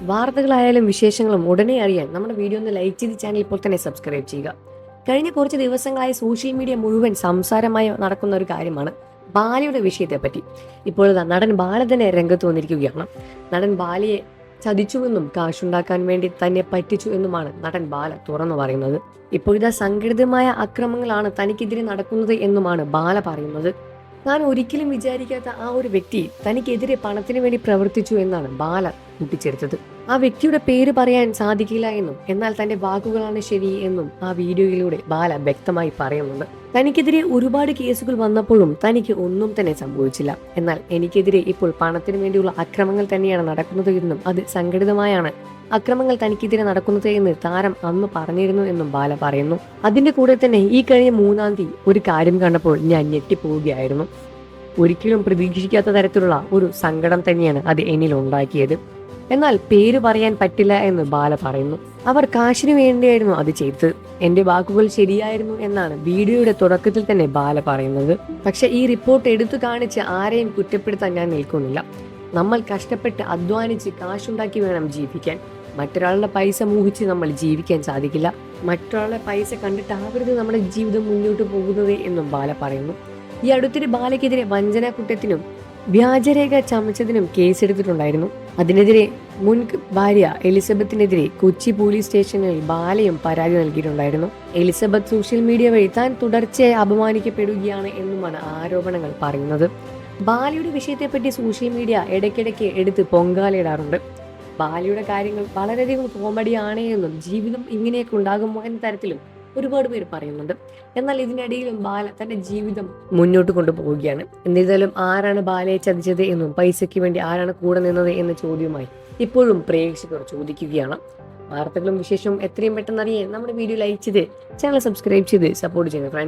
വാർത്തകളായാലും വിശേഷങ്ങളും ഉടനെ അറിയാൻ നമ്മുടെ വീഡിയോ ഒന്ന് ലൈക്ക് ചെയ്ത് ചാനൽ ഇപ്പോൾ തന്നെ സബ്സ്ക്രൈബ് ചെയ്യുക. കഴിഞ്ഞ കുറച്ച് ദിവസങ്ങളായി സോഷ്യൽ മീഡിയ മുഴുവൻ സംസാരമായി നടക്കുന്ന ഒരു കാര്യമാണ് ബാലയുടെ വിഷയത്തെപ്പറ്റി. ഇപ്പോൾ നടൻ ബാല തന്നെ രംഗത്ത് വന്നിരിക്കുകയാണ്. നടൻ ബാലയെ ചതിച്ചുവെന്നും കാശുണ്ടാക്കാൻ വേണ്ടി തന്നെ പറ്റിച്ചു എന്നുമാണ് നടൻ ബാല തുറന്നു പറയുന്നത്. ഇപ്പോഴിതാ സംഘടിതമായ അക്രമങ്ങളാണ് തനിക്കെതിരെ നടക്കുന്നത് എന്നുമാണ് ബാല പറയുന്നത്. താൻ ഒരിക്കലും വിചാരിക്കാത്ത ആ ഒരു വ്യക്തി തനിക്കെതിരെ പണത്തിന് വേണ്ടി പ്രവർത്തിച്ചു എന്നാണ് ബാല കൂട്ടിച്ചേർത്തത്. ആ വ്യക്തിയുടെ പേര് പറയാൻ സാധിക്കില്ല എന്നും എന്നാൽ തന്റെ വാക്കുകളാണ് ശരി എന്നും ആ വീഡിയോയിലൂടെ ബാല വ്യക്തമായി പറയുന്നുണ്ട്. തനിക്കെതിരെ ഒരുപാട് കേസുകൾ വന്നപ്പോഴും തനിക്ക് ഒന്നും തന്നെ സംഭവിച്ചില്ല. എന്നാൽ എനിക്കെതിരെ ഇപ്പോൾ പണത്തിന് വേണ്ടിയുള്ള അക്രമങ്ങൾ തന്നെയാണ് നടക്കുന്നത് എന്നും അത് സംഘടിതമായാണ് അക്രമങ്ങൾ തനിക്കെതിരെ നടക്കുന്നത് എന്ന് താരം അന്ന് പറഞ്ഞിരുന്നു എന്നും ബാല പറയുന്നു. അതിന്റെ കൂടെ തന്നെ ഈ കഴിഞ്ഞ 3-ാം തീയതി ഒരു കാര്യം കണ്ടപ്പോൾ ഞാൻ ഞെട്ടിപ്പോവുകയായിരുന്നു. ഒരിക്കലും പ്രതീക്ഷിക്കാത്ത തരത്തിലുള്ള ഒരു സങ്കടം തന്നെയാണ് അത് എന്നിൽ ഉണ്ടാക്കിയത്. എന്നാൽ പേര് പറയാൻ പറ്റില്ല എന്ന് ബാല പറയുന്നു. അവർ കാശിനു വേണ്ടിയായിരുന്നു അത് ചെയ്തത്. എന്റെ വാക്കുകൾ ശരിയായിരുന്നു എന്നാണ് വീഡിയോയുടെ തുടക്കത്തിൽ തന്നെ ബാല പറയുന്നത്. പക്ഷെ ഈ റിപ്പോർട്ട് എടുത്തു കാണിച്ച് ആരെയും കുറ്റപ്പെടുത്താൻ ഞാൻ നിൽക്കുന്നില്ല. നമ്മൾ കഷ്ടപ്പെട്ട് അധ്വാനിച്ച് കാശുണ്ടാക്കി വേണം ജീവിക്കാൻ. മറ്റൊരാളുടെ പൈസ മോഹിച്ച് നമ്മൾ ജീവിക്കാൻ സാധിക്കില്ല. മറ്റൊരാളുടെ പൈസ കണ്ടിട്ടാവരുത് നമ്മുടെ ജീവിതം മുന്നോട്ട് പോകുന്നത് എന്നും ബാല പറയുന്നു. ഈ അടുത്തിടെ ബാലയ്ക്കെതിരെ വഞ്ചന കുറ്റത്തിനും വ്യാജരേഖ ചമച്ചതിനും കേസെടുത്തിട്ടുണ്ടായിരുന്നു. അതിനെതിരെ മുൻ ഭാര്യ എലിസബത്തിനെതിരെ കൊച്ചി പോലീസ് സ്റ്റേഷനിൽ ബാലയും പരാതി നൽകിയിട്ടുണ്ടായിരുന്നു. എലിസബത്ത് സോഷ്യൽ മീഡിയ വഴി താൻ തുടർച്ചയായി അപമാനിക്കപ്പെടുകയാണ് എന്നുമാണ് ആരോപണങ്ങൾ പറയുന്നത്. ബാലയുടെ വിഷയത്തെപ്പറ്റി സോഷ്യൽ മീഡിയ ഇടയ്ക്കിടയ്ക്ക് എടുത്ത് പൊങ്കാലയിടാറുണ്ട്. ബാലയുടെ കാര്യങ്ങൾ വളരെയധികം കോമഡിയാണ് എന്നും ജീവിതം ഇങ്ങനെയൊക്കെ ഉണ്ടാകുമോ എന്ന തരത്തിലും ഒരുപാട് പേര് പറയുന്നുണ്ട്. എന്നാൽ ഇതിനിടയിലും ബാല തന്റെ ജീവിതം മുന്നോട്ട് കൊണ്ടുപോവുകയാണ്. എന്നിരുന്നാലും ആരാണ് ബാലയെ ചതിച്ചത് എന്നും പൈസയ്ക്ക് വേണ്ടി ആരാണ് കൂടെ നിന്നത് എന്ന ചോദ്യവുമായി ഇപ്പോഴും പ്രേക്ഷകർ ചോദിക്കുകയാണ്. വാർത്തകളും വിശേഷവും എത്രയും പെട്ടെന്ന് അറിയാൻ നമ്മുടെ വീഡിയോ ലൈക്ക് ചെയ്ത് ചാനൽ സബ്സ്ക്രൈബ് ചെയ്ത് സപ്പോർട്ട് ചെയ്യുക ഫ്രണ്ട്സ്.